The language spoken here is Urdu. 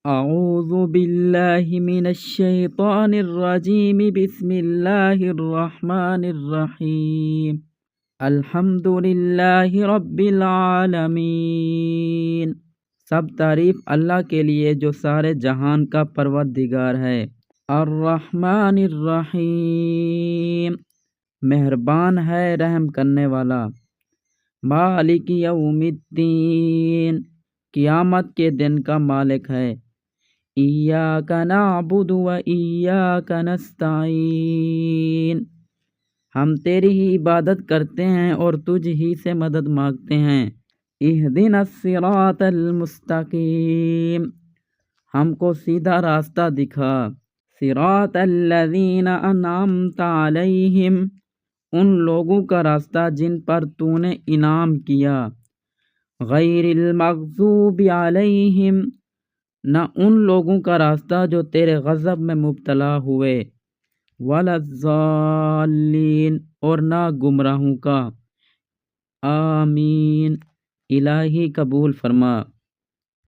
اعوذ باللہ من الشیطان الرجیم بسم اللہ الرحمن الرحیم الحمد للہ رب العالمین۔ سب تعریف اللہ کے لیے جو سارے جہان کا پروردگار ہے۔ الرحمن الرحیم، مہربان ہے رحم کرنے والا۔ مالک یوم الدین، قیامت کے دن کا مالک ہے۔ ایاک نعبد و ایاک نستعین، ہم تیری ہی عبادت کرتے ہیں اور تجھ ہی سے مدد مانگتے ہیں۔ اہدنا الصراط المستقیم، ہم کو سیدھا راستہ دکھا۔ صراط الذین انعمت علیہم، ان لوگوں کا راستہ جن پر تو نے انعام کیا۔ غیر المغضوب علیہم، نہ ان لوگوں کا راستہ جو تیرے غضب میں مبتلا ہوئے۔ ولا الضالین، اور نہ گمراہوں کا۔ آمین، الہی قبول فرما۔